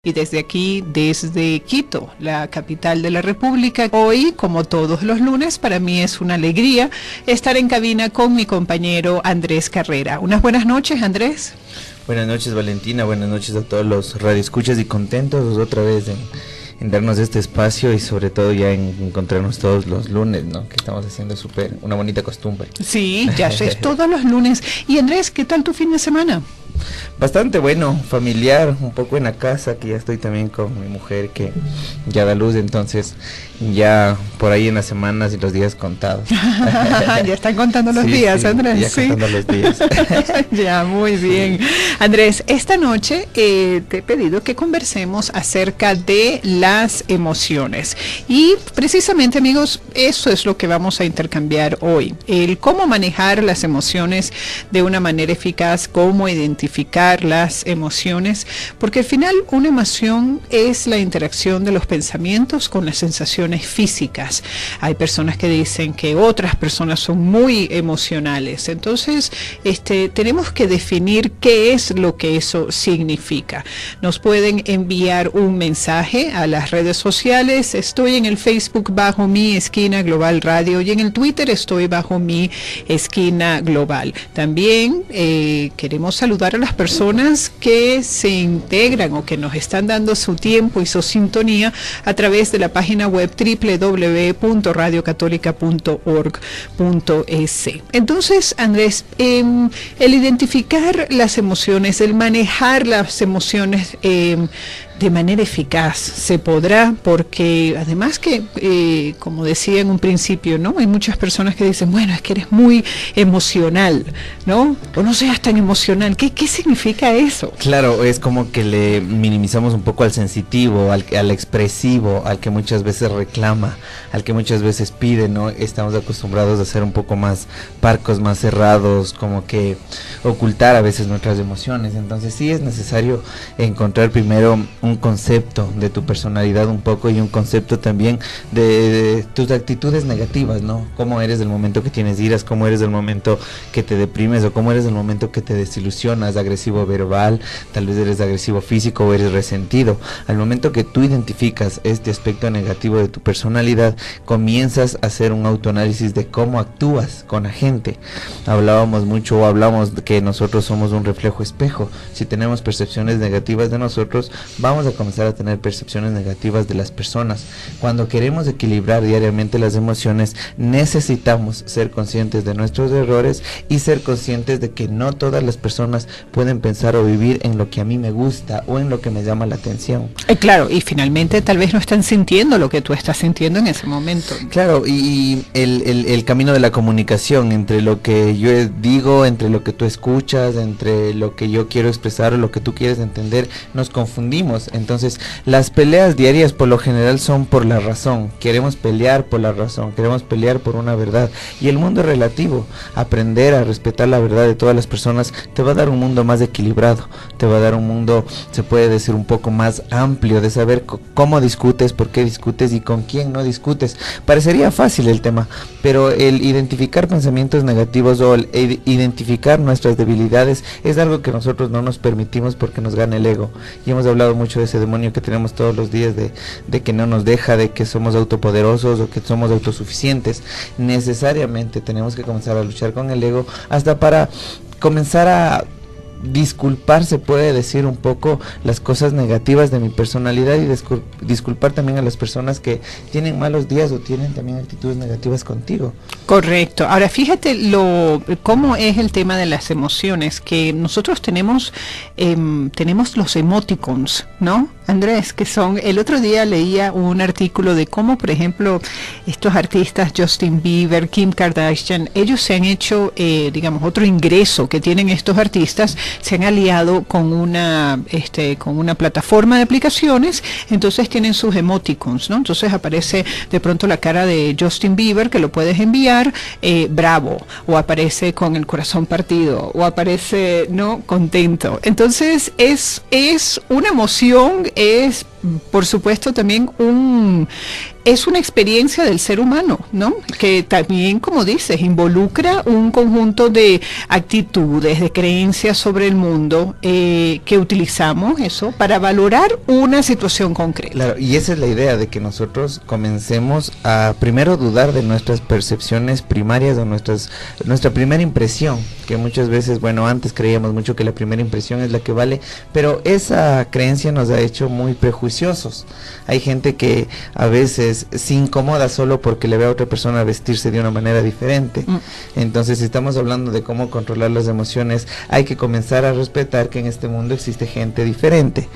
Y desde aquí, desde Quito, la capital de la República, hoy, como todos los lunes, para mí es una alegría estar en cabina con mi compañero Andrés Carrera. Unas buenas noches, Andrés. Buenas noches, Valentina, buenas noches a todos los radioescuchas y contentos otra vez en darnos este espacio y sobre todo ya en encontrarnos todos los lunes, ¿no? Que estamos haciendo una bonita costumbre. Sí, ya es todos los lunes. Y Andrés, ¿qué tal tu fin de semana? Bastante bueno, familiar, un poco en la casa, que ya estoy también con mi mujer que ya da luz, entonces ya por ahí en las semanas y los días contados. Ya están contando los días, sí, Andrés. Ya contando los días. Ya, muy bien. Andrés, esta noche te he pedido que conversemos acerca de las emociones. Y precisamente, amigos, eso es lo que vamos a intercambiar hoy. El cómo manejar las emociones de una manera eficaz, cómo identificar las emociones, porque al final una emoción es la interacción de los pensamientos con las sensaciones físicas. Hay personas que dicen que otras personas son muy emocionales, entonces tenemos que definir qué es lo que eso significa. Nos pueden enviar un mensaje a las redes sociales. Estoy en el Facebook bajo Mi Esquina Global Radio y en el Twitter estoy bajo Mi Esquina Global. También queremos saludar a las personas que se integran o que nos están dando su tiempo y su sintonía a través de la página web www.radiocatólica.org.es. Entonces, Andrés, el identificar las emociones, el manejar las emociones de manera eficaz, se podrá, porque además que, como decía en un principio, ¿no? Hay muchas personas que dicen, bueno, es que eres muy emocional, ¿no? O no seas tan emocional. ¿Qué significa eso? Claro, es como que le minimizamos un poco al sensitivo, al expresivo, al que muchas veces reclama, al que muchas veces pide, ¿no? Estamos acostumbrados a ser un poco más parcos, más cerrados, como que ocultar a veces nuestras emociones. Entonces sí es necesario encontrar primero un concepto de tu personalidad un poco y un concepto también de tus actitudes negativas, ¿no? Cómo eres del momento que tienes iras, cómo eres del momento que te deprimes o cómo eres del momento que te desilusionas, agresivo verbal, tal vez eres agresivo físico o eres resentido. Al momento que tú identificas este aspecto negativo de tu personalidad, comienzas a hacer un autoanálisis de cómo actúas con la gente. Hablamos que nosotros somos un reflejo espejo. Si tenemos percepciones negativas de nosotros, vamos a comenzar a tener percepciones negativas de las personas. Cuando queremos equilibrar diariamente las emociones, necesitamos ser conscientes de nuestros errores y ser conscientes de que no todas las personas pueden pensar o vivir en lo que a mí me gusta o en lo que me llama la atención. Claro, y finalmente tal vez no están sintiendo lo que tú estás sintiendo en ese momento. Claro, y el camino de la comunicación entre lo que yo digo, entre lo que tú escuchas, entre lo que yo quiero expresar o lo que tú quieres entender, nos confundimos. Entonces las peleas diarias por lo general son por la razón. Queremos pelear por la razón, queremos pelear por una verdad, y el mundo es relativo. Aprender a respetar la verdad de todas las personas te va a dar un mundo más equilibrado, te va a dar un mundo, se puede decir, un poco más amplio, de saber cómo discutes, por qué discutes y con quién no discutes. Parecería fácil el tema, pero el identificar pensamientos negativos o el identificar nuestras debilidades es algo que nosotros no nos permitimos porque nos gana el ego. Y hemos hablado mucho de ese demonio que tenemos todos los días de que no nos deja, de que somos autopoderosos o que somos autosuficientes. Necesariamente tenemos que comenzar a luchar con el ego hasta para comenzar a disculpar, se puede decir, un poco las cosas negativas de mi personalidad y disculpar también a las personas que tienen malos días o tienen también actitudes negativas contigo. Correcto. Ahora fíjate cómo es el tema de las emociones, que nosotros tenemos los emoticons, ¿no, Andrés? Que son, el otro día leía un artículo de cómo, por ejemplo, estos artistas, Justin Bieber, Kim Kardashian, ellos se han hecho, otro ingreso que tienen estos artistas, se han aliado con una plataforma de aplicaciones, entonces tienen sus emoticons, ¿no? Entonces aparece de pronto la cara de Justin Bieber, que lo puedes enviar, bravo, o aparece con el corazón partido, o aparece, ¿no?, contento. Entonces es una emoción, es por supuesto, también es una experiencia del ser humano, ¿no? Que también, como dices, involucra un conjunto de actitudes, de creencias sobre el mundo que utilizamos eso para valorar una situación concreta. Claro, y esa es la idea de que nosotros comencemos a primero dudar de nuestras percepciones primarias o nuestra primera impresión, que muchas veces, bueno, antes creíamos mucho que la primera impresión es la que vale, pero esa creencia nos ha hecho muy prejuiciosos. Hay gente que a veces se incomoda solo porque le ve a otra persona vestirse de una manera diferente. Entonces, si estamos hablando de cómo controlar las emociones, hay que comenzar a respetar que en este mundo existe gente diferente.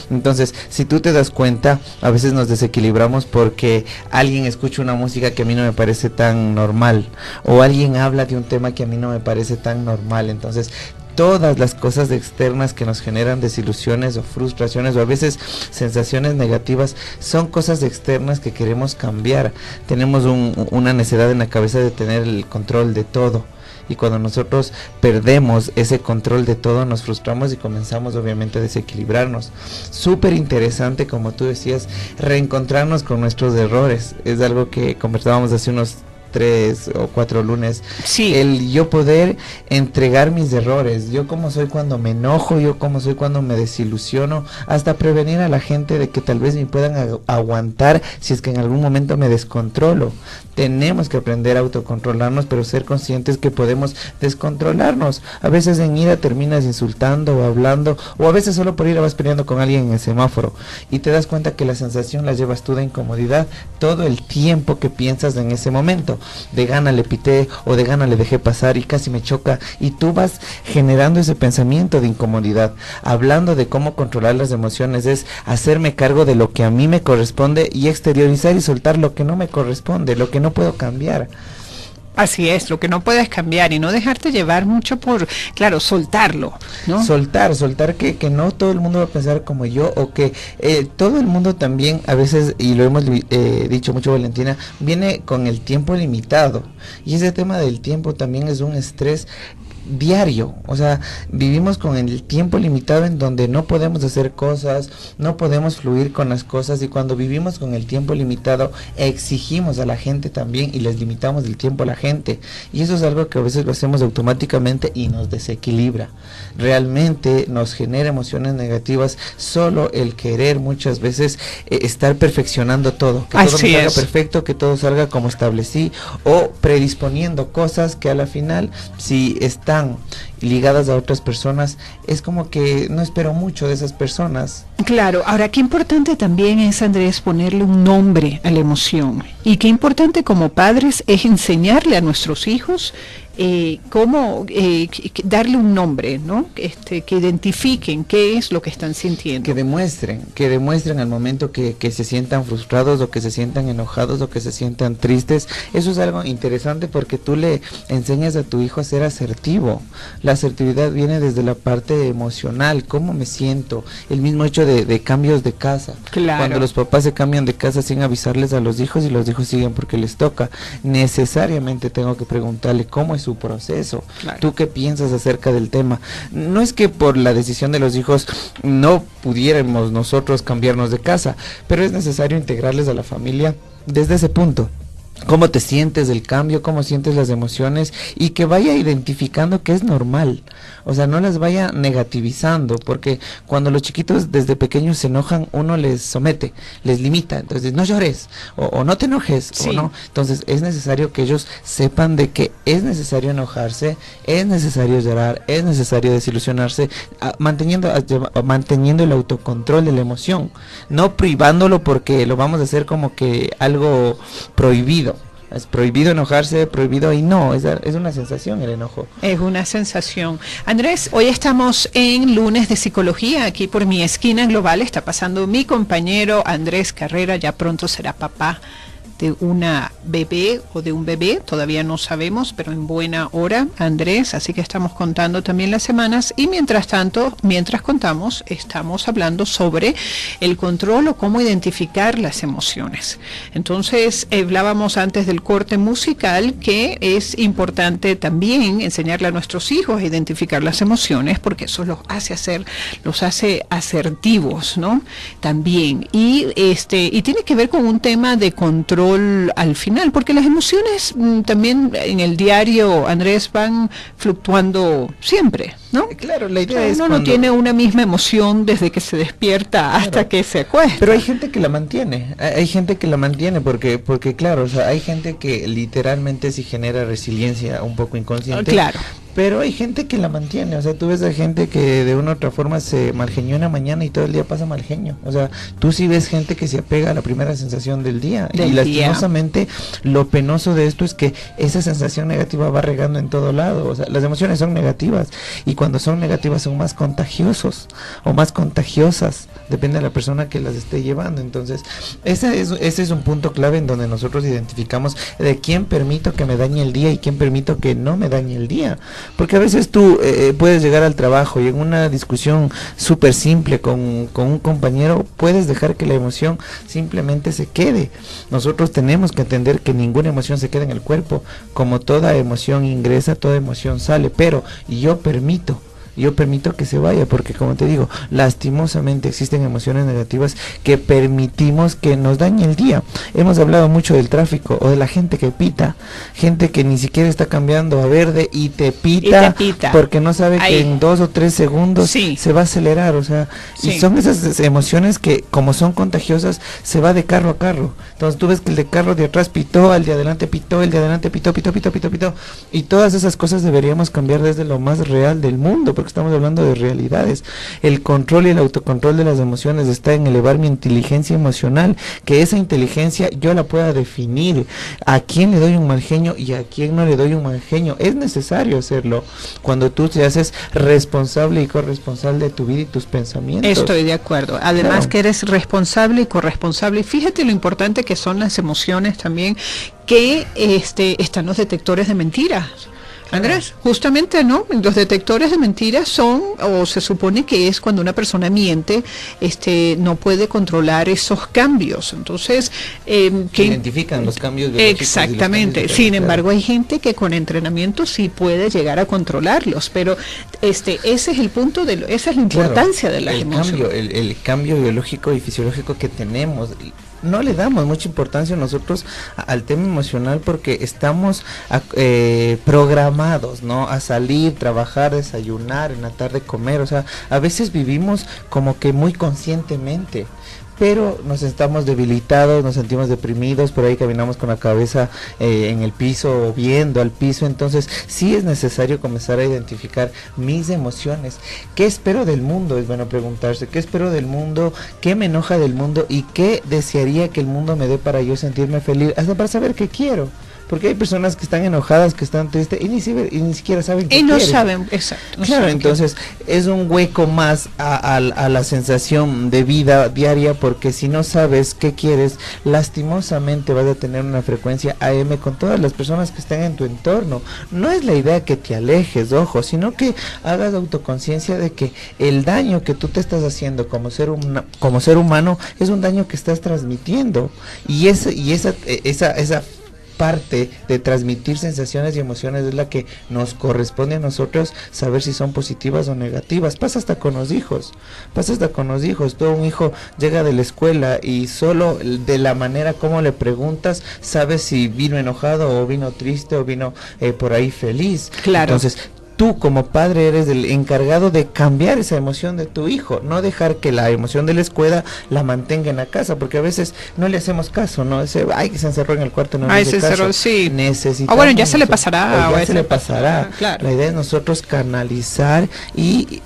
Entonces, si tú te das cuenta, a veces nos desequilibramos porque alguien escucha una música que a mí no me parece tan normal, o alguien habla de un tema que a mí no me parece tan normal. Entonces, todas las cosas externas que nos generan desilusiones o frustraciones o a veces sensaciones negativas son cosas externas que queremos cambiar. Tenemos una necesidad en la cabeza de tener el control de todo, y cuando nosotros perdemos ese control de todo nos frustramos y comenzamos obviamente a desequilibrarnos. Súper interesante, como tú decías, reencontrarnos con nuestros errores. Es algo que conversábamos hace unos 3 o 4 lunes. Sí. El yo poder entregar mis errores, yo como soy cuando me enojo, yo como soy cuando me desilusiono, hasta prevenir a la gente de que tal vez me puedan aguantar si es que en algún momento me descontrolo. Tenemos que aprender a autocontrolarnos, pero ser conscientes que podemos descontrolarnos. A veces en ira terminas insultando o hablando, o a veces solo por ira vas peleando con alguien en el semáforo y te das cuenta que la sensación la llevas tú de incomodidad todo el tiempo que piensas en ese momento. De gana le pité o de gana le dejé pasar y casi me choca, y tú vas generando ese pensamiento de incomodidad. Hablando de cómo controlar las emociones es hacerme cargo de lo que a mí me corresponde y exteriorizar y soltar lo que no me corresponde, lo que no puedo cambiar. Así es, lo que no puedes cambiar y no dejarte llevar mucho por, claro, soltarlo, ¿no? Soltar que no todo el mundo va a pensar como yo, o que todo el mundo también a veces, y lo hemos dicho mucho Valentina, viene con el tiempo limitado, y ese tema del tiempo también es un estrés diario. O sea, vivimos con el tiempo limitado en donde no podemos hacer cosas, no podemos fluir con las cosas, y cuando vivimos con el tiempo limitado exigimos a la gente también y les limitamos el tiempo a la gente, y eso es algo que a veces lo hacemos automáticamente y nos desequilibra. Realmente nos genera emociones negativas solo el querer muchas veces estar perfeccionando todo, que todo me salga perfecto, que todo salga como establecí, o predisponiendo cosas que a la final, si están ligadas a otras personas, es como que no espero mucho de esas personas. Claro, ahora qué importante también es, Andrés, ponerle un nombre a la emoción, y qué importante como padres es enseñarle a nuestros hijos cómo darle un nombre, ¿no? Que identifiquen qué es lo que están sintiendo. Que demuestren al momento que se sientan frustrados, o que se sientan enojados, o que se sientan tristes. Eso es algo interesante porque tú le enseñas a tu hijo a ser asertivo. La asertividad viene desde la parte emocional, cómo me siento, el mismo hecho de cambios de casa. Claro. Cuando los papás se cambian de casa sin avisarles a los hijos y los hijos siguen porque les toca, necesariamente tengo que preguntarle cómo es su proceso. Claro. ¿Tú qué piensas acerca del tema? No es que por la decisión de los hijos no pudiéramos nosotros cambiarnos de casa, pero es necesario integrarles a la familia desde ese punto. Cómo te sientes del cambio, cómo sientes las emociones, y que vaya identificando que es normal. O sea, no las vaya negativizando, porque cuando los chiquitos desde pequeños se enojan, uno les somete, les limita. Entonces, no llores, o no te enojes, sí. O no. Entonces, es necesario que ellos sepan de que es necesario enojarse, es necesario llorar, es necesario desilusionarse, manteniendo el autocontrol de la emoción, no privándolo porque lo vamos a hacer como que algo prohibido. Es prohibido enojarse, prohibido, y no, es una sensación el enojo. Es una sensación. Andrés, hoy estamos en lunes de psicología, aquí por Mi Esquina Global. Está pasando mi compañero Andrés Carrera, ya pronto será papá de una bebé o de un bebé, todavía no sabemos, pero en buena hora, Andrés, así que estamos contando también las semanas y mientras tanto, mientras contamos, estamos hablando sobre el control o cómo identificar las emociones. Entonces, hablábamos antes del corte musical que es importante también enseñarle a nuestros hijos a identificar las emociones porque eso los hace asertivos, ¿no? También. Y tiene que ver con un tema de control al final, porque las emociones también en el diario, Andrés, van fluctuando siempre, ¿no? Claro, la idea es uno no tiene una misma emoción desde que se despierta hasta que se acuesta. Pero hay gente que la mantiene, hay gente que la mantiene porque claro, o sea, hay gente que literalmente sí genera resiliencia un poco inconsciente. Claro. Pero hay gente que la mantiene, o sea, tú ves a gente que de una u otra forma se malgeñona mañana y todo el día pasa malgeño. O sea, tú sí ves gente que se apega a la primera sensación del día. Y lastimosamente lo penoso de esto es que esa sensación negativa va regando en todo lado. O sea, las emociones son negativas y cuando son negativas son más contagiosos o más contagiosas, depende de la persona que las esté llevando. Entonces, ese es un punto clave en donde nosotros identificamos de quién permito que me dañe el día y quién permito que no me dañe el día. Porque a veces tú puedes llegar al trabajo y en una discusión súper simple con un compañero puedes dejar que la emoción simplemente se quede. Nosotros tenemos que entender que ninguna emoción se queda en el cuerpo. Como toda emoción ingresa, toda emoción sale, pero yo permito que se vaya, porque como te digo, lastimosamente existen emociones negativas que permitimos que nos dañe el día. Hemos hablado mucho del tráfico o de la gente que pita, gente que ni siquiera está cambiando a verde y te pita, porque no sabe que en 2 o 3 segundos se va a acelerar, o sea, y son esas emociones que como son contagiosas se va de carro a carro. Entonces tú ves que el de carro de atrás pitó, el de adelante pitó, el de adelante pitó, y todas esas cosas deberíamos cambiar desde lo más real del mundo, porque estamos hablando de realidades. El control y el autocontrol de las emociones está en elevar mi inteligencia emocional, que esa inteligencia yo la pueda definir a quién le doy un mal genio y a quién no le doy un mal genio. Es necesario hacerlo cuando tú te haces responsable y corresponsable de tu vida y tus pensamientos. Estoy de acuerdo. Además que eres responsable y corresponsable. Y fíjate lo importante que son las emociones también, que están los detectores de mentiras. Andrés, justamente, ¿no? Los detectores de mentiras son, o se supone que es cuando una persona miente, no puede controlar esos cambios. Entonces, que identifican los cambios biológicos. Exactamente. Sin embargo, hay gente que con entrenamiento sí puede llegar a controlarlos, pero ese es el punto esa es la importancia de las emociones. El cambio biológico y fisiológico que tenemos. No le damos mucha importancia nosotros al tema emocional porque estamos programados, ¿no? A salir, trabajar, desayunar, en la tarde comer, o sea, a veces vivimos como que muy conscientemente, pero nos estamos debilitados, nos sentimos deprimidos, por ahí caminamos con la cabeza en el piso o viendo al piso. Entonces sí es necesario comenzar a identificar mis emociones. ¿Qué espero del mundo? Es bueno preguntarse, ¿qué espero del mundo? ¿Qué me enoja del mundo? ¿Y qué desearía que el mundo me dé para yo sentirme feliz? Hasta para saber qué quiero. Porque hay personas que están enojadas, que están tristes y ni siquiera saben qué quieren. Saben, exacto. Claro, entonces es un hueco más a la sensación de vida diaria, porque si no sabes qué quieres, lastimosamente vas a tener una frecuencia AM con todas las personas que están en tu entorno. No es la idea que te alejes, ojo, sino que hagas autoconciencia de que el daño que tú te estás haciendo como ser humano es un daño que estás transmitiendo. Y esa parte de transmitir sensaciones y emociones es la que nos corresponde a nosotros saber si son positivas o negativas. Pasa hasta con los hijos, todo un hijo llega de la escuela y solo de la manera como le preguntas sabes si vino enojado o vino triste o vino por ahí feliz. Claro. Entonces tú como padre eres el encargado de cambiar esa emoción de tu hijo, no dejar que la emoción de la escuela la mantenga en la casa, porque a veces no le hacemos caso, ¿no? Que se encerró en el cuarto, no le hace caso. Sí. Necesitamos. Bueno, ya se le pasará. Ya se le pasará. Claro. La idea es nosotros canalizar y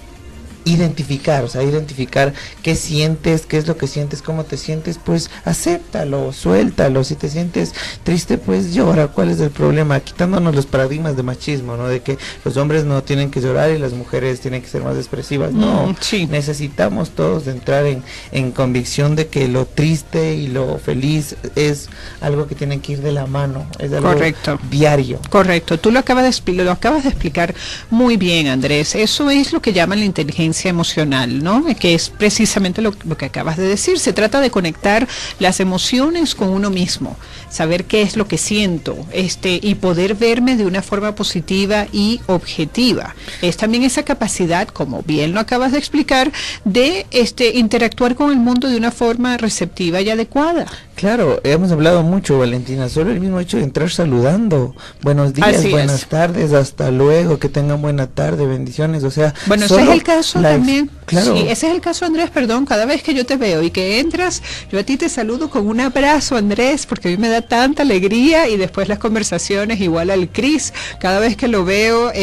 identificar qué sientes, qué es lo que sientes, cómo te sientes, pues acéptalo, suéltalo. Si te sientes triste, pues llora. ¿Cuál es el problema? Quitándonos los paradigmas de machismo, ¿no? De que los hombres no tienen que llorar y las mujeres tienen que ser más expresivas. No, sí. Necesitamos todos entrar en convicción de que lo triste y lo feliz es algo que tiene que ir de la mano, es algo correcto, diario. Correcto, tú lo acabas de explicar muy bien, Andrés. Eso es lo que llaman la inteligencia emocional, ¿no? Que es precisamente lo que acabas de decir. Se trata de conectar las emociones con uno mismo, saber qué es lo que siento, y poder verme de una forma positiva y objetiva. Es también esa capacidad, como bien lo acabas de explicar, de interactuar con el mundo de una forma receptiva y adecuada. Claro, hemos hablado mucho, Valentina, solo el mismo hecho de entrar saludando, buenos días, así buenas es. tardes, hasta luego, que tengan buena tarde, bendiciones, o sea... Bueno, ese es el caso también, claro. Sí, ese es el caso, Andrés, perdón, cada vez que yo te veo y que entras, yo a ti te saludo con un abrazo, Andrés, porque a mí me da tanta alegría, y después las conversaciones, igual al Cris, cada vez que lo veo,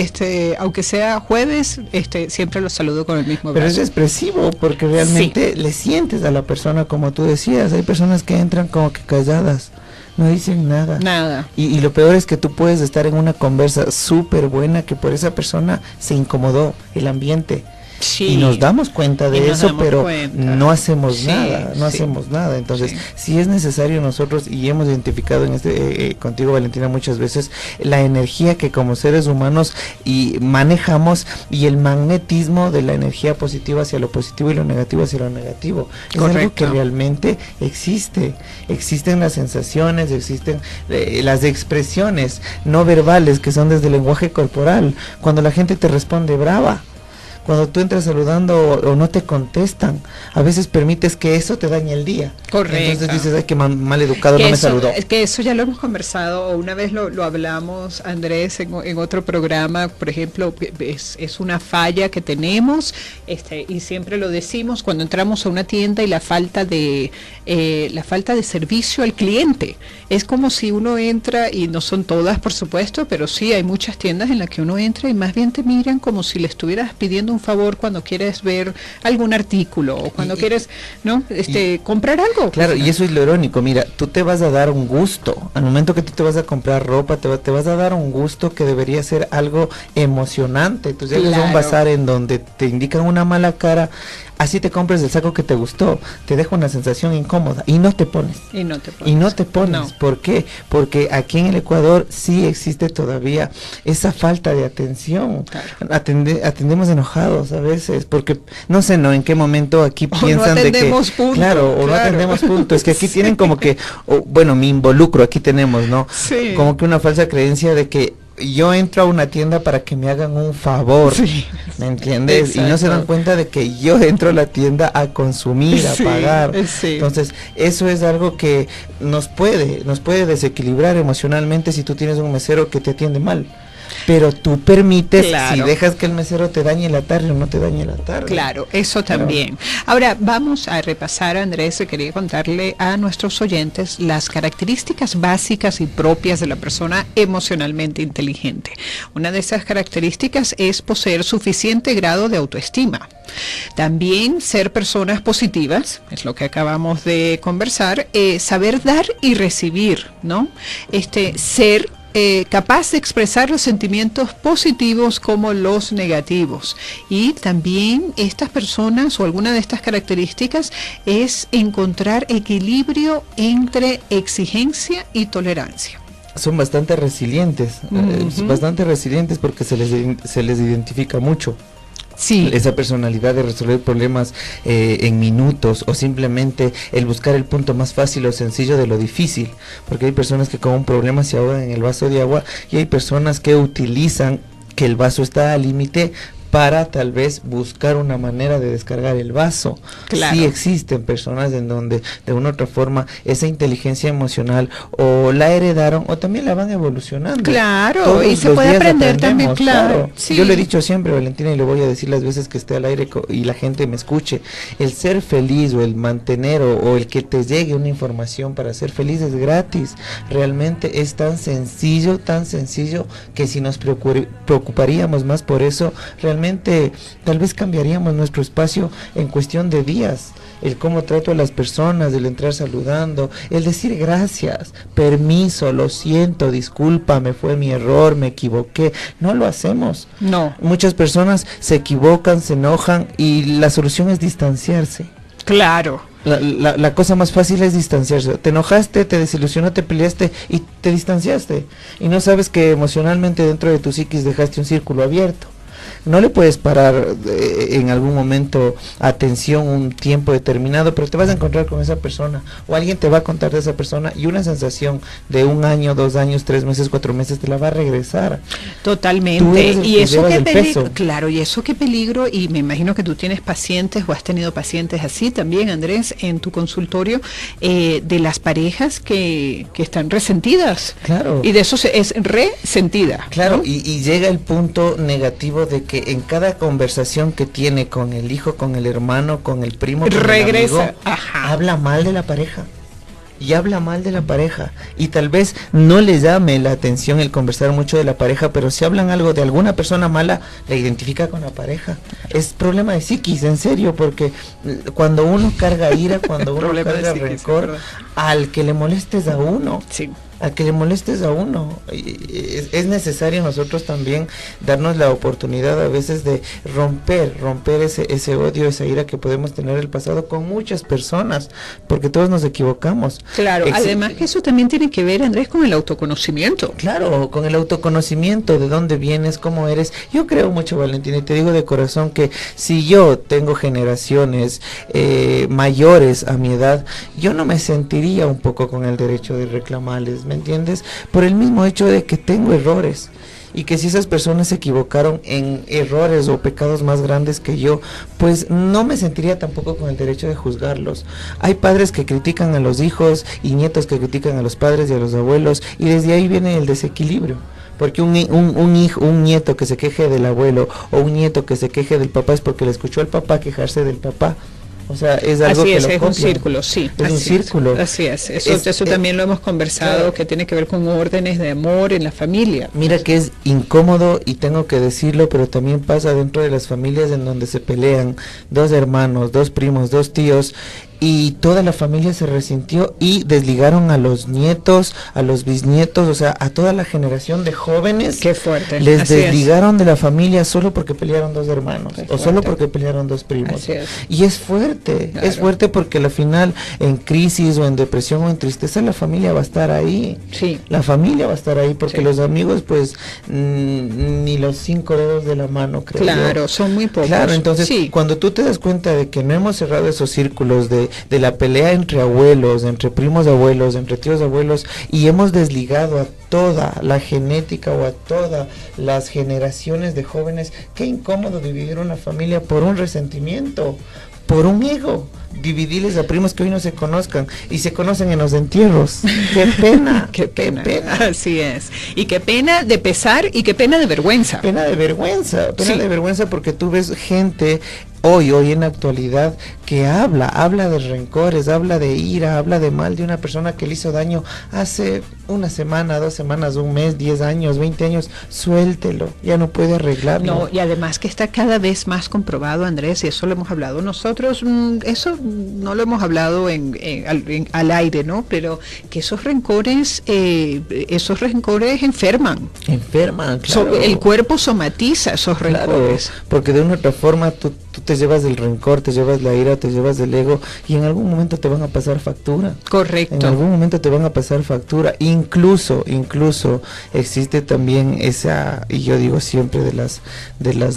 aunque sea jueves, siempre lo saludo con el mismo abrazo. Pero es expresivo, porque realmente le sientes a la persona, como tú decías, hay personas que entran como que calladas, no dicen nada. Nada. Y lo peor es que tú puedes estar en una conversa súper buena que por esa persona se incomodó el ambiente. Sí. Y nos damos cuenta de eso, pero no hacemos nada. Entonces, sí es necesario nosotros, y hemos identificado en contigo, Valentina, muchas veces la energía que como seres humanos y manejamos, y el magnetismo de la energía positiva hacia lo positivo y lo negativo hacia lo negativo. Es algo que realmente existe. Existen las sensaciones, existen las expresiones no verbales que son desde el lenguaje corporal. Cuando la gente te responde brava, cuando tú entras saludando o no te contestan, a veces permites que eso te dañe el día. Correcto. Entonces dices, ay, qué mal educado, no me saludó. Es que eso ya lo hemos conversado, o una vez lo hablamos, Andrés, en otro programa, por ejemplo, es una falla que tenemos, y siempre lo decimos cuando entramos a una tienda, y la falta de servicio al cliente. Es como si uno entra, y no son todas, por supuesto, pero sí hay muchas tiendas en las que uno entra y más bien te miran como si le estuvieras pidiendo un favor cuando quieres ver algún artículo, o cuando quieres, ¿no? Comprar algo. Claro, y eso es lo irónico. Mira, tú te vas a dar un gusto al momento que tú te vas a comprar ropa, te vas a dar un gusto que debería ser algo emocionante. Tú llegas a un bazar en donde te indican una mala cara, así te compres el saco que te gustó, te deja una sensación incómoda y no te pones. Y no te pones. No. ¿Por qué? Porque aquí en el Ecuador sí existe todavía esa falta de atención. Claro. Atendemos enojados a veces, porque no sé, ¿no? En qué momento aquí piensan de que punto, no atendemos punto. Es que aquí tienen como que, bueno, mi involucro, aquí tenemos, ¿no? Sí. Como que una falsa creencia de que yo entro a una tienda para que me hagan un favor, ¿me entiendes? Exacto. Y no se dan cuenta de que yo entro a la tienda a consumir, a pagar. Entonces, eso es algo que nos puede desequilibrar emocionalmente si tú tienes un mesero que te atiende mal. Pero tú permites, si dejas que el mesero te dañe la tarde o no te dañe la tarde. Claro, eso también. Ahora, vamos a repasar, Andrés, quería contarle a nuestros oyentes las características básicas y propias de la persona emocionalmente inteligente. Una de esas características es poseer suficiente grado de autoestima. También ser personas positivas, es lo que acabamos de conversar, saber dar y recibir, ¿no? Ser capaz de expresar los sentimientos positivos como los negativos. Y también estas personas, o alguna de estas características, es encontrar equilibrio entre exigencia y tolerancia. Son bastante resilientes, bastante resilientes, porque se les identifica mucho. Sí. Esa personalidad de resolver problemas en minutos, o simplemente el buscar el punto más fácil o sencillo de lo difícil, porque hay personas que con un problema se ahogan en el vaso de agua, y hay personas que utilizan que el vaso está al límite para tal vez buscar una manera de descargar el vaso. Claro. Sí existen personas en donde de una u otra forma esa inteligencia emocional o la heredaron o también la van evolucionando. Claro, todos y se puede aprender también, claro. Sí. Yo lo he dicho siempre, Valentina, y lo voy a decir las veces que esté al aire y la gente me escuche. El ser feliz, o el mantener, o el que te llegue una información para ser feliz es gratis. Realmente es tan sencillo que si nos preocuparíamos más por eso, realmente realmente tal vez cambiaríamos nuestro espacio en cuestión de días. El cómo trato a las personas, el entrar saludando, el decir gracias, permiso, lo siento, discúlpame, fue mi error, me equivoqué. No lo hacemos. No. Muchas personas se equivocan, se enojan y la solución es distanciarse. Claro. La cosa más fácil es distanciarse. Te enojaste, te desilusionó, te peleaste y te distanciaste. Y no sabes que emocionalmente dentro de tu psiquis dejaste un círculo abierto. No le puedes parar en algún momento atención un tiempo determinado, pero te vas a encontrar con esa persona o alguien te va a contar de esa persona y una sensación de 1 año, 2 años, 3 meses, 4 meses te la va a regresar. Totalmente. Y eso qué peligro, claro, y eso qué peligro, y me imagino que tú tienes pacientes o has tenido pacientes así también, Andrés, en tu consultorio, de las parejas que están resentidas. Claro. Y de eso es resentida. Claro, ¿no? y llega el punto negativo de que en cada conversación que tiene con el hijo, con el hermano, con el primo, con regresa, el amigo, habla mal de la pareja. Y habla mal de la pareja. Y tal vez no les llame la atención el conversar mucho de la pareja, pero si hablan algo de alguna persona mala, la identifica con la pareja. Es problema de psiquis, en serio, porque cuando uno carga ira, cuando uno carga rencor, al que le molestes a uno. Sí. A que le molestes a uno. Es necesario nosotros también darnos la oportunidad a veces de romper ese odio, esa ira que podemos tener del pasado con muchas personas, porque todos nos equivocamos. Claro, además que eso también tiene que ver, Andrés, con el autoconocimiento. Claro, con el autoconocimiento, de dónde vienes, cómo eres. Yo creo mucho, Valentina, y te digo de corazón que si yo tengo generaciones mayores a mi edad, yo no me sentiría un poco con el derecho de reclamarles, ¿me entiendes? Por el mismo hecho de que tengo errores y que si esas personas se equivocaron en errores o pecados más grandes que yo, pues no me sentiría tampoco con el derecho de juzgarlos. Hay padres que critican a los hijos y nietos que critican a los padres y a los abuelos, y desde ahí viene el desequilibrio. Porque un nieto que se queje del abuelo o un nieto que se queje del papá es porque le escuchó al papá quejarse del papá. O sea, es algo así que es, lo es copian. un círculo, sí. Es un círculo. Así es. Eso también lo hemos conversado, claro, que tiene que ver con órdenes de amor en la familia. Mira que es incómodo y tengo que decirlo, pero también pasa dentro de las familias en donde se pelean 2 hermanos, 2 primos, 2 tíos, y toda la familia se resintió y desligaron a los nietos, a los bisnietos, o sea, a toda la generación de jóvenes. Qué fuerte. Les así desligaron de la familia solo porque pelearon 2 hermanos, Qué o fuerte. solo porque pelearon 2 primos. Así es. Y es fuerte, Claro. es fuerte porque al final en crisis o en depresión o en tristeza la familia va a estar ahí. Sí. La familia va a estar ahí porque Sí. los amigos pues ni los 5 dedos de la mano, creo Claro, yo. son muy pocos. Claro, entonces sí. cuando tú te das cuenta de que no hemos cerrado esos círculos de la pelea entre abuelos, entre primos abuelos, entre tíos abuelos, y hemos desligado a toda la genética o a todas las generaciones de jóvenes, qué incómodo dividir una familia por un resentimiento, por un ego. Dividirles a primos que hoy no se conozcan y se conocen en los entierros. ¡Qué pena! Qué pena. Así es. Y qué pena de pesar y qué pena de vergüenza. Pena de vergüenza, Sí. de vergüenza porque tú ves gente hoy en la actualidad que habla de rencores, habla de ira, habla de mal de una persona que le hizo daño hace 1 semana, 2 semanas, 1 mes, 10 años, 20 años, suéltelo, ya no puede arreglarlo. No, y además que está cada vez más comprobado, Andrés, y eso lo hemos hablado nosotros, eso no lo hemos hablado al aire, ¿no? Pero que esos rencores enferman. Enferma, claro. El cuerpo somatiza esos rencores. Claro, porque de una u otra forma tú te llevas del rencor, te llevas la ira, te llevas del ego y en algún momento te van a pasar factura. Correcto. En algún momento te van a pasar factura. Incluso existe también esa, y yo digo siempre de las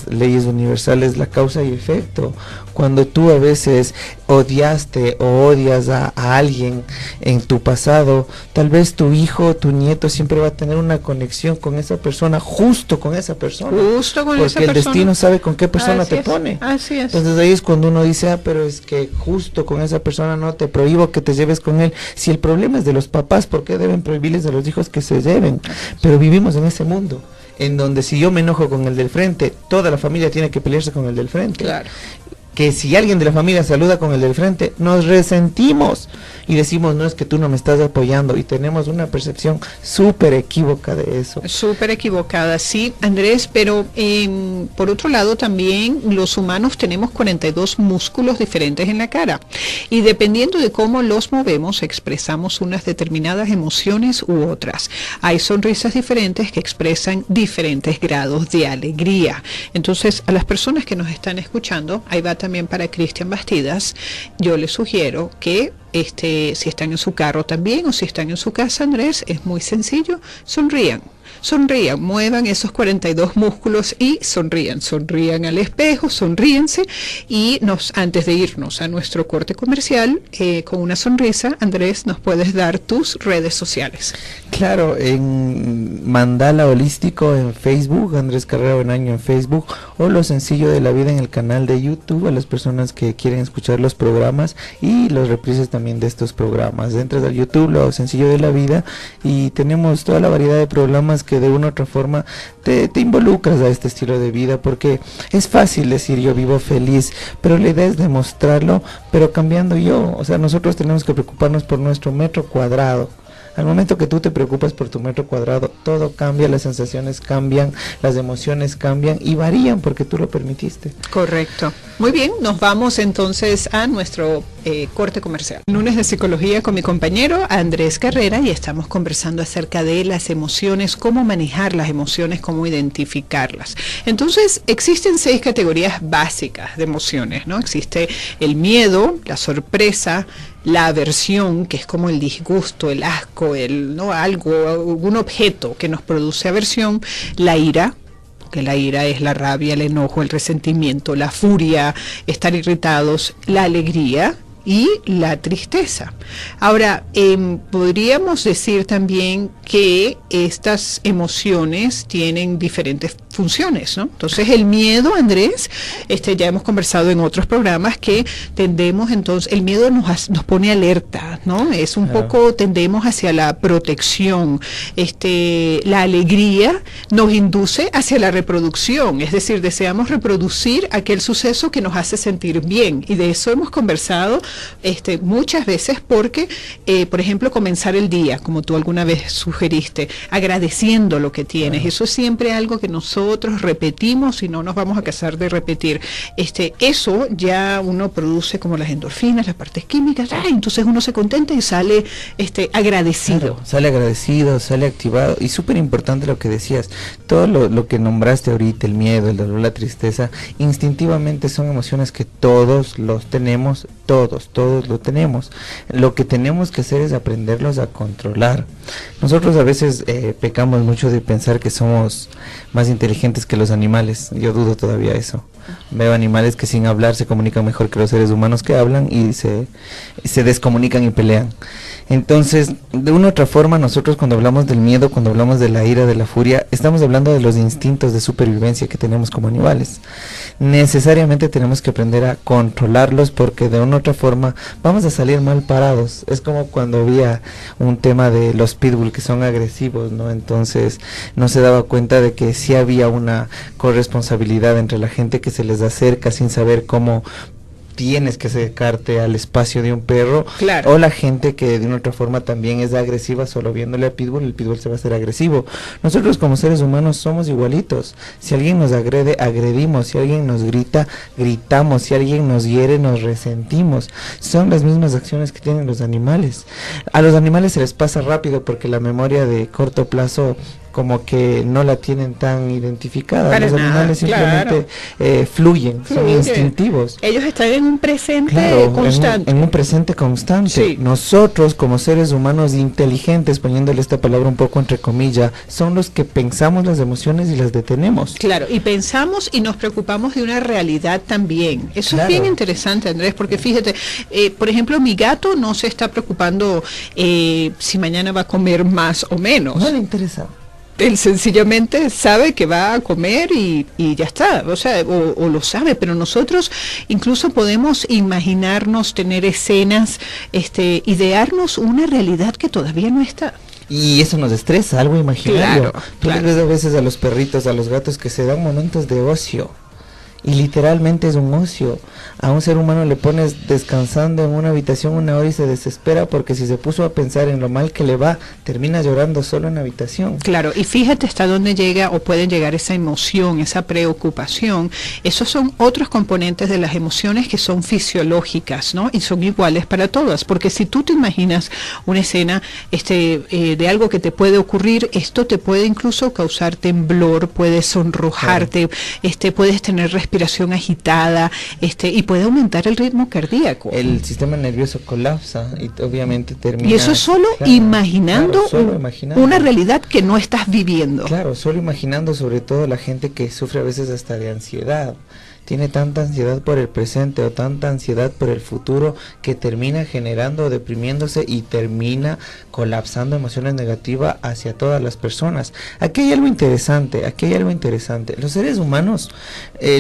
leyes universales, la causa y efecto. Cuando tú a veces odiaste o odias a alguien en tu pasado, tal vez tu hijo, tu nieto siempre va a tener una conexión con esa persona, justo con esa persona. Porque el destino sabe con qué persona te pone. Así es. Entonces ahí es cuando uno dice, pero es que justo con esa persona no te prohíbo que te lleves con él. Si el problema es de los papás, ¿por qué deben prohibirles a los hijos que se lleven? Pero vivimos en ese mundo en donde si yo me enojo con el del frente, toda la familia tiene que pelearse con el del frente. Claro. que si alguien de la familia saluda con el del frente, nos resentimos y decimos, no, es que tú no me estás apoyando, y tenemos una percepción súper equívoca de eso. Súper equivocada, sí, Andrés, pero por otro lado también los humanos tenemos 42 músculos diferentes en la cara, y dependiendo de cómo los movemos, expresamos unas determinadas emociones u otras. Hay sonrisas diferentes que expresan diferentes grados de alegría. Entonces, a las personas que nos están escuchando, ahí va también para Cristian Bastidas, yo les sugiero que si están en su carro también o si están en su casa, Andrés, es muy sencillo, sonrían, muevan esos 42 músculos y sonrían al espejo, sonríense, y antes de irnos a nuestro corte comercial, con una sonrisa, Andrés, nos puedes dar tus redes sociales. Claro, en Mandala Holístico en Facebook, Andrés Carrera Benaño en Facebook, o Lo Sencillo de la Vida en el canal de YouTube, a las personas que quieren escuchar los programas y los reprises también de estos programas. Entras al YouTube, Lo Sencillo de la Vida, y tenemos toda la variedad de programas que de una u otra forma te involucras a este estilo de vida, porque es fácil decir yo vivo feliz, pero la idea es demostrarlo, pero cambiando yo. O sea, nosotros tenemos que preocuparnos por nuestro metro cuadrado. Al momento que tú te preocupas por tu metro cuadrado, todo cambia, las sensaciones cambian, las emociones cambian y varían porque tú lo permitiste. Correcto. Muy bien, nos vamos entonces a nuestro corte comercial. Lunes de Psicología con mi compañero Andrés Carrera, y estamos conversando acerca de las emociones, cómo manejar las emociones, cómo identificarlas. Entonces, existen 6 categorías básicas de emociones, ¿no? Existe el miedo, la sorpresa, la aversión, que es como el disgusto, el asco, algún objeto que nos produce aversión, la ira, que la ira es la rabia, el enojo, el resentimiento, la furia, estar irritados, la alegría y la tristeza. Ahora, podríamos decir también que estas emociones tienen diferentes funciones, ¿no? Entonces, el miedo, Andrés, ya hemos conversado en otros programas que tendemos, entonces, el miedo nos pone alerta, ¿no? Es un poco, tendemos hacia la protección. La alegría nos induce hacia la reproducción, es decir, deseamos reproducir aquel suceso que nos hace sentir bien, y de eso hemos conversado muchas veces, porque, por ejemplo, comenzar el día, como tú alguna vez sugeriste, agradeciendo lo que tienes, eso es siempre algo que nosotros repetimos y no nos vamos a cansar de repetir. Eso ya uno produce como las endorfinas, las partes químicas, entonces uno se contenta y sale agradecido. Claro, sale agradecido, sale activado, y súper importante lo que decías, todo lo que nombraste ahorita, el miedo, el dolor, la tristeza, instintivamente son emociones que todos los tenemos, todos lo tenemos. Lo que tenemos que hacer es aprenderlos a controlar. Nosotros a veces pecamos mucho de pensar que somos más inteligentes que los animales. Yo dudo todavía eso. Veo animales que sin hablar se comunican mejor que los seres humanos que hablan, y se descomunican y pelean. Entonces, de una u otra forma, nosotros cuando hablamos del miedo, cuando hablamos de la ira, de la furia, estamos hablando de los instintos de supervivencia que tenemos como animales. Necesariamente tenemos que aprender a controlarlos, porque de una u otra forma vamos a salir mal parados. Es como cuando había un tema de los pitbull que son agresivos, ¿no? Entonces no se daba cuenta de que sí había una corresponsabilidad entre la gente que se les acerca sin saber cómo tienes que acercarte al espacio de un perro, claro, o la gente que de una otra forma también es agresiva, solo viéndole a pitbull, el pitbull se va a hacer agresivo. Nosotros como seres humanos somos igualitos. Si alguien nos agrede, agredimos. Si alguien nos grita, gritamos. Si alguien nos hiere, nos resentimos. Son las mismas acciones que tienen los animales. A los animales se les pasa rápido porque la memoria de corto plazo como que no la tienen tan identificada. Para los nada, animales simplemente fluyen, son instintivos. Ellos están en un presente, claro, constante. En un presente constante. Sí. Nosotros, como seres humanos inteligentes, poniéndole esta palabra un poco entre comillas, son los que pensamos las emociones y las detenemos. Claro, y pensamos y nos preocupamos de una realidad también. Eso Claro. es bien interesante, Andrés, porque fíjate, por ejemplo, mi gato no se está preocupando si mañana va a comer más o menos. No le interesa. Él sencillamente sabe que va a comer y ya está, o sea, o lo sabe, pero nosotros incluso podemos imaginarnos, tener escenas, idearnos una realidad que todavía no está. Y eso nos estresa, algo imaginario. Claro, Tú claro. le ves a veces a los perritos, a los gatos que se dan momentos de ocio. y literalmente es un ocio. A un ser humano le pones descansando en una habitación 1 hora y se desespera porque si se puso a pensar en lo mal que le va, termina llorando solo en la habitación. Claro, y fíjate hasta dónde llega o pueden llegar esa emoción, esa preocupación. Esos son otros componentes de las emociones que son fisiológicas, ¿no? Y son iguales para todas, porque si tú te imaginas una escena de algo que te puede ocurrir, esto te puede incluso causar temblor, puede sonrojarte, claro. Puedes tener respiración agitada, y puede aumentar el ritmo cardíaco. El sistema nervioso colapsa y obviamente termina... Y eso es solo imaginando una realidad que no estás viviendo. Claro, solo imaginando, sobre todo la gente que sufre a veces hasta de ansiedad. Tiene tanta ansiedad por el presente o tanta ansiedad por el futuro que termina generando, deprimiéndose y termina colapsando emociones negativas hacia todas las personas. Aquí hay algo interesante, Los seres humanos,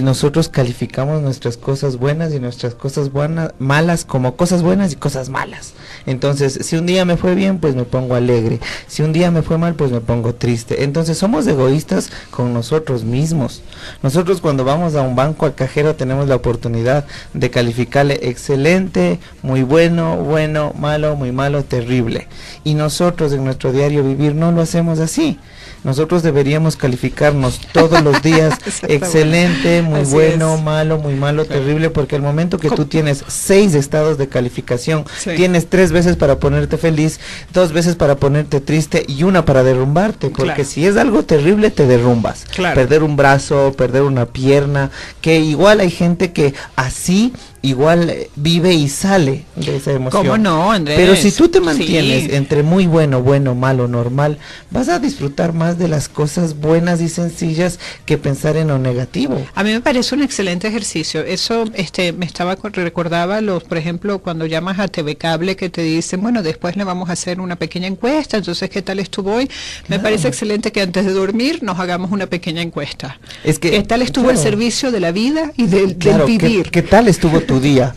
nosotros calificamos nuestras cosas buenas y nuestras cosas malas como cosas buenas y cosas malas. Entonces, si un día me fue bien, pues me pongo alegre. Si un día me fue mal, pues me pongo triste. Entonces, somos egoístas con nosotros mismos. Nosotros cuando vamos a un banco, al cajero, tenemos la oportunidad de calificarle excelente, muy bueno, bueno, malo, muy malo, terrible. Y nosotros en nuestro diario vivir no lo hacemos así. Nosotros deberíamos calificarnos todos los días excelente, muy así bueno, es. Malo, muy malo, terrible, porque al momento que tú tienes 6 estados de calificación, tienes 3 veces para ponerte feliz, 2 veces para ponerte triste y 1 para derrumbarte, porque si es algo terrible te derrumbas. Perder un brazo, perder una pierna, que igual hay gente que así igual vive y sale de esa emoción. ¿Cómo no, Andrés? Pero si tú te mantienes entre muy bueno, bueno, malo, normal, vas a disfrutar más de las cosas buenas y sencillas que pensar en lo negativo. A mí me parece un excelente ejercicio. Eso recordaba por ejemplo, cuando llamas a TV Cable que te dicen, bueno, después le vamos a hacer una pequeña encuesta, entonces, ¿qué tal estuvo hoy? Me parece excelente que antes de dormir nos hagamos una pequeña encuesta. ¿Qué tal estuvo el servicio de la vida y del vivir? ¿Qué tal estuvo tu día?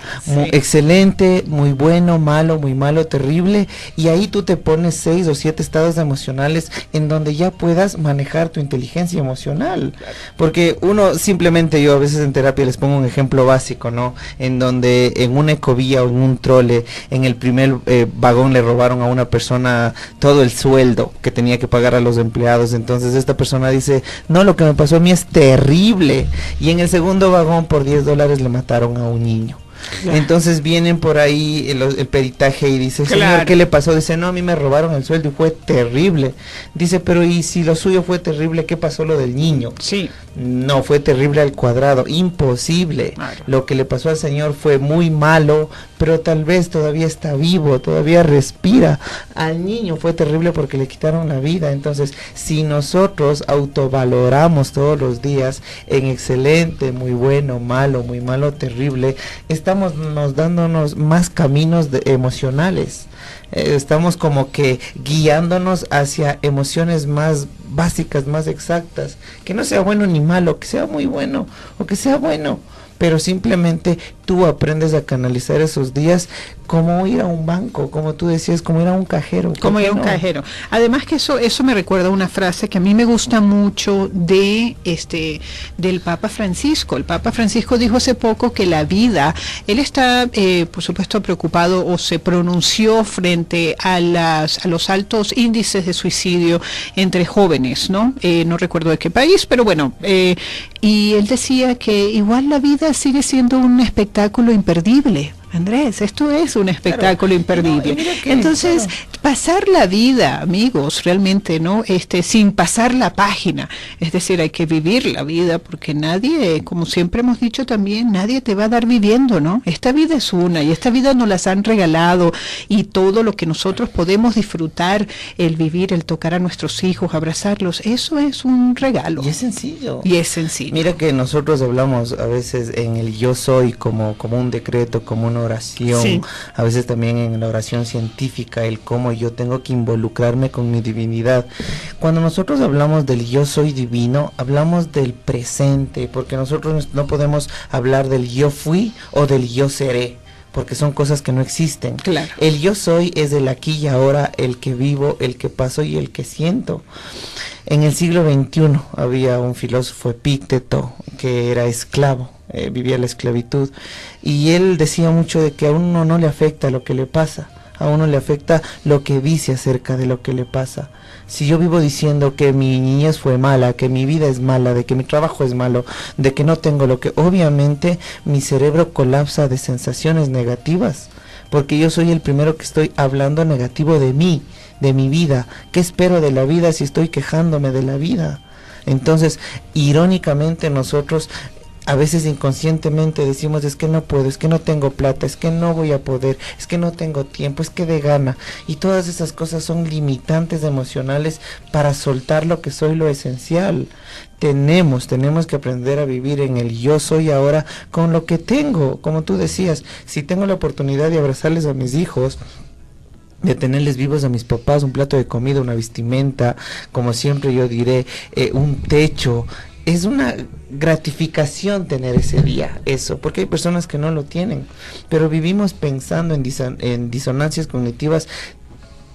Excelente, muy bueno, malo, muy malo, terrible, y ahí tú te pones 6 o 7 estados emocionales en donde ya puedas manejar tu inteligencia emocional, porque yo a veces en terapia les pongo un ejemplo básico, ¿no? En donde en una ecovía o en un trole, en el primer vagón le robaron a una persona todo el sueldo que tenía que pagar a los empleados, entonces esta persona dice, no, lo que me pasó a mí es terrible, y en el segundo vagón por $10 le mataron a un niño. Entonces vienen por ahí el peritaje y dice, señor, ¿qué le pasó? Dice, no, a mí me robaron el sueldo y fue terrible. Dice, pero ¿y si lo suyo fue terrible, qué pasó lo del niño? Sí. No, fue terrible al cuadrado, imposible. Lo que le pasó al señor fue muy malo, pero tal vez todavía está vivo, todavía respira. Al niño fue terrible porque le quitaron la vida. Entonces, si nosotros autovaloramos todos los días en excelente, muy bueno, malo, muy malo, terrible, estamos dándonos más caminos emocionales. Estamos como que guiándonos hacia emociones más básicas, más exactas, que no sea bueno ni malo, que sea muy bueno o que sea bueno, pero simplemente tú aprendes a canalizar esos días como ir a un banco, como tú decías, como ir a un cajero. Como ir a un cajero. Además que eso me recuerda a una frase que a mí me gusta mucho del Papa Francisco. El Papa Francisco dijo hace poco que la vida, él está por supuesto preocupado o se pronunció frente a los altos índices de suicidio entre jóvenes, ¿no? No recuerdo de qué país, pero bueno, y él decía que igual la vida sigue siendo un espectáculo imperdible. Andrés, esto es un espectáculo imperdible. Entonces, pasar la vida, amigos, realmente, ¿no? Sin pasar la página. Es decir, hay que vivir la vida porque nadie, como siempre hemos dicho también, nadie te va a dar viviendo, ¿no? Esta vida es una y esta vida nos las han regalado y todo lo que nosotros podemos disfrutar, el vivir, el tocar a nuestros hijos, abrazarlos, eso es un regalo. Y es sencillo. Mira que nosotros hablamos a veces en el yo soy como un decreto, como una oración, a veces también en la oración científica, el cómo yo tengo que involucrarme con mi divinidad. Cuando nosotros hablamos del yo soy divino, hablamos del presente, porque nosotros no podemos hablar del yo fui o del yo seré, porque son cosas que no existen. Claro. El yo soy es el aquí y ahora, el que vivo, el que paso y el que siento. En el siglo XXI había un filósofo Epícteto que era esclavo, vivía la esclavitud, y él decía mucho de que a uno no le afecta lo que le pasa, a uno le afecta lo que dice acerca de lo que le pasa. Si yo vivo diciendo que mi niñez fue mala, que mi vida es mala, de que mi trabajo es malo, de que no tengo lo que, obviamente mi cerebro colapsa de sensaciones negativas, porque yo soy el primero que estoy hablando negativo de mí, de mi vida. ¿Qué espero de la vida si estoy quejándome de la vida? Entonces, irónicamente nosotros a veces inconscientemente decimos, es que no puedo, es que no tengo plata, es que no voy a poder, es que no tengo tiempo, es que de gana. Y todas esas cosas son limitantes emocionales para soltar lo que soy, lo esencial. Tenemos que aprender a vivir en el yo soy ahora con lo que tengo. Como tú decías, si tengo la oportunidad de abrazarles a mis hijos, de tenerles vivos a mis papás, un plato de comida, una vestimenta, como siempre yo diré, un techo, es una gratificación tener ese día, eso, porque hay personas que no lo tienen, pero vivimos pensando en disonancias cognitivas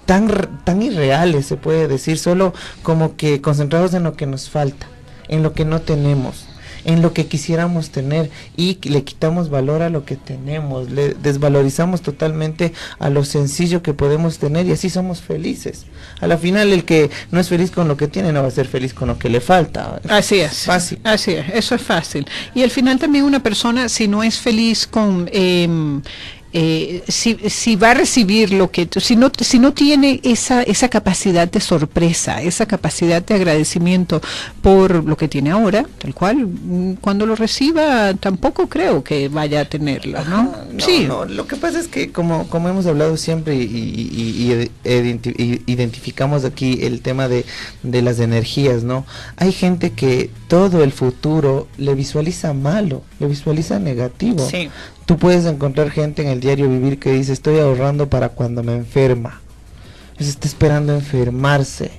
tan irreales, se puede decir, solo como que concentrados en lo que nos falta, en lo que no tenemos, en lo que quisiéramos tener, y le quitamos valor a lo que tenemos, le desvalorizamos totalmente a lo sencillo que podemos tener, y así somos felices. A la final, el que no es feliz con lo que tiene no va a ser feliz con lo que le falta. Así es. Fácil. Así es, eso es fácil. Y al final también una persona, si no es feliz con si va a recibir lo que, si no tiene esa capacidad de sorpresa, esa capacidad de agradecimiento por lo que tiene ahora, tal cual, cuando lo reciba tampoco creo que vaya a tenerlo, ¿no? Ajá, sí. No, lo que pasa es que como hemos hablado siempre y identificamos aquí el tema de las energías, ¿no? Hay gente que todo el futuro le visualiza malo, le visualiza negativo. Sí. Tú puedes encontrar gente en el diario vivir que dice, estoy ahorrando para cuando me enferma. Está esperando enfermarse.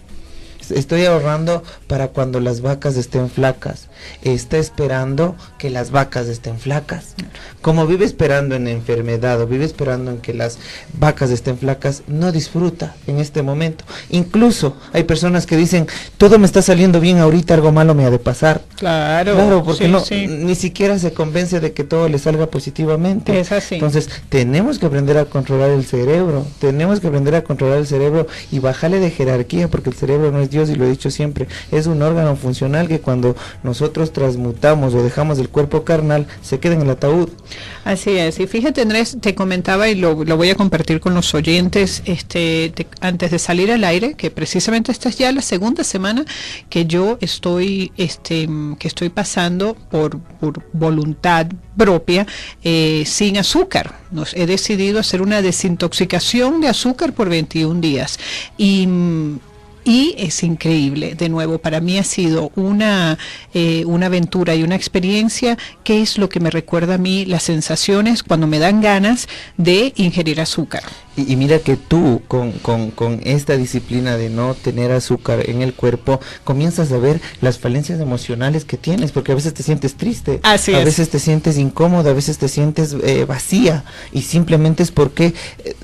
Estoy ahorrando para cuando las vacas estén flacas. Está esperando que las vacas estén flacas. Como vive esperando en enfermedad o vive esperando en que las vacas estén flacas, no disfruta en este momento. Incluso hay personas que dicen, todo me está saliendo bien ahorita, algo malo me ha de pasar. Claro, porque ni siquiera se convence de que todo le salga positivamente. Es así. Entonces, tenemos que aprender a controlar el cerebro. Tenemos que aprender a controlar el cerebro y bajarle de jerarquía, porque el cerebro no es Dios, y lo he dicho siempre, es un órgano funcional que cuando nosotros transmutamos o dejamos el cuerpo carnal, se queda en el ataúd. Así es, y fíjate, Andrés, te comentaba y lo voy a compartir con los oyentes antes de salir al aire, que precisamente esta es ya la segunda semana que yo estoy pasando por voluntad propia sin azúcar. He decidido hacer una desintoxicación de azúcar por 21 días y es increíble. De nuevo, para mí ha sido una aventura y una experiencia que es lo que me recuerda a mí las sensaciones cuando me dan ganas de ingerir azúcar. Y mira que tú con esta disciplina de no tener azúcar en el cuerpo, comienzas a ver las falencias emocionales que tienes, porque a veces te sientes triste, a veces te sientes incómoda, a veces te sientes vacía, y simplemente es porque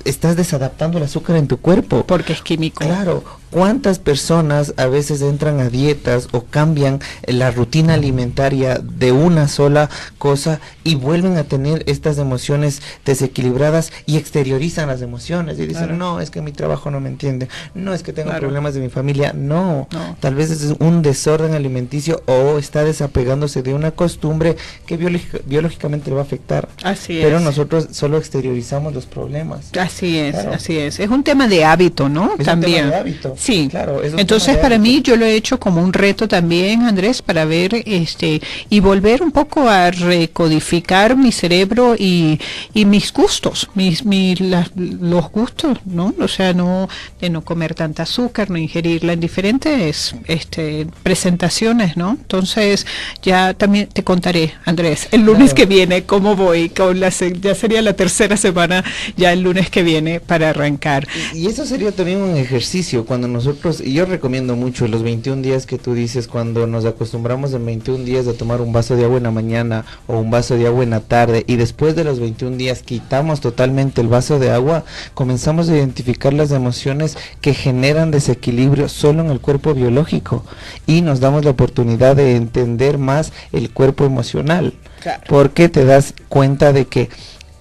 estás desadaptando el azúcar en tu cuerpo. Porque es químico. Claro. ¿Cuántas personas a veces entran a dietas o cambian la rutina alimentaria de una sola cosa y vuelven a tener estas emociones desequilibradas y exteriorizan las emociones y dicen, no, es que mi trabajo no me entiende, no, es que tengo problemas de mi familia, no, tal vez es un desorden alimenticio o está desapegándose de una costumbre que biológicamente le va a afectar. Así Pero es. nosotros solo exteriorizamos los problemas. Así es, así es. Es un tema de hábito, ¿no? Es también. un tema de hábito. Sí, claro. Entonces para mí yo lo he hecho como un reto también, Andrés, para ver y volver un poco a recodificar mi cerebro y mis gustos, la los gustos, ¿no? O sea, no de no comer tanta azúcar, no ingerirla en diferentes presentaciones, ¿no? Entonces, ya también te contaré, Andrés, el lunes que viene cómo voy con ya sería la tercera semana ya el lunes que viene para arrancar. Y eso sería también un ejercicio cuando nosotros, y yo recomiendo mucho los 21 días que tú dices, cuando nos acostumbramos en 21 días a tomar un vaso de agua en la mañana o un vaso de agua en la tarde, y después de los 21 días quitamos totalmente el vaso de agua, comenzamos a identificar las emociones que generan desequilibrio solo en el cuerpo biológico, y nos damos la oportunidad de entender más el cuerpo emocional, claro. Porque te das cuenta de que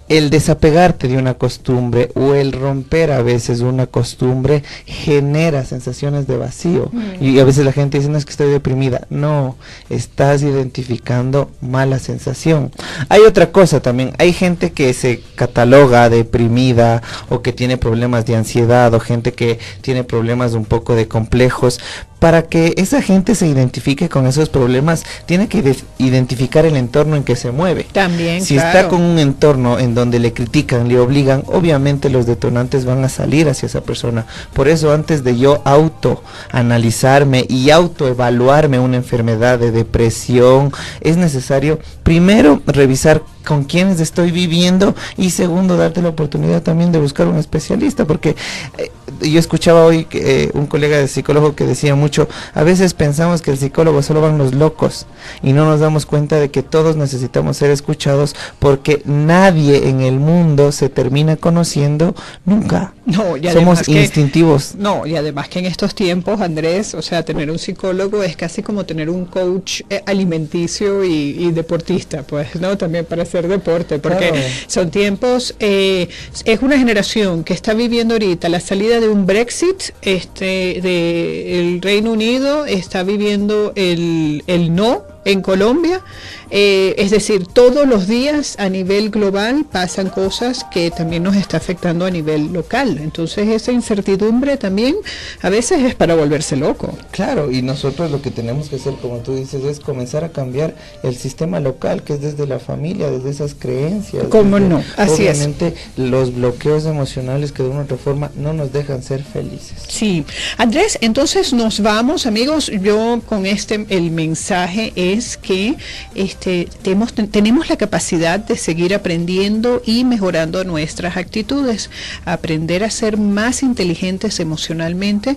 el desapegarte de una costumbre o el romper a veces una costumbre genera sensaciones de vacío. Y a veces la gente dice, no, es que estoy deprimida. No, estás identificando mala sensación. Hay otra cosa también, hay gente que se cataloga deprimida o que tiene problemas de ansiedad o gente que tiene problemas un poco de complejos. Para que esa gente se identifique con esos problemas, tiene que identificar el entorno en que se mueve. También, si está con un entorno en donde le critican, le obligan, obviamente los detonantes van a salir hacia esa persona. Por eso, antes de yo autoanalizarme y autoevaluarme una enfermedad de depresión, es necesario primero revisar con quiénes estoy viviendo y segundo, darte la oportunidad también de buscar un especialista, porque yo escuchaba hoy un colega de psicólogo que decía mucho, a veces pensamos que el psicólogo solo van los locos y no nos damos cuenta de que todos necesitamos ser escuchados, porque nadie en el mundo se termina conociendo nunca. No, y somos instintivos. No, y además que en estos tiempos, Andrés, o sea, tener un psicólogo es casi como tener un coach alimenticio y deportista, pues, ¿no? También para hacer deporte, porque claro. Son tiempos, es una generación que está viviendo ahorita la salida de un Brexit, del Reino Unido, está viviendo el no en Colombia, es decir, todos los días a nivel global pasan cosas que también nos está afectando a nivel local. Entonces esa incertidumbre también a veces es para volverse loco. Claro, y nosotros lo que tenemos que hacer, como tú dices, es comenzar a cambiar el sistema local, que es desde la familia, desde esas creencias. ¿Cómo no? Así es. Obviamente los bloqueos emocionales que de una otra forma no nos dejan ser felices. Sí. Andrés, entonces nos vamos, amigos. Yo con el mensaje es que tenemos la capacidad de seguir aprendiendo y mejorando nuestras actitudes. Aprender a ser más inteligentes emocionalmente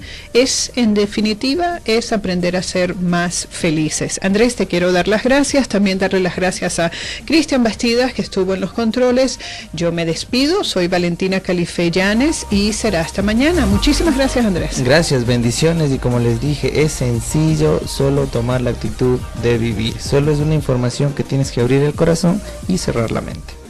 en definitiva, es aprender a ser más felices. Andrés, te quiero dar las gracias, también darle las gracias a Cristian Bastidas, que estuvo en los controles. Yo me despido, soy Valentina Califé Llanes y será hasta mañana. Muchísimas gracias, Andrés. Gracias, bendiciones, y como les dije, es sencillo, solo tomar la actitud de vivir. Solo es una información que tienes que abrir el corazón y cerrar la mente.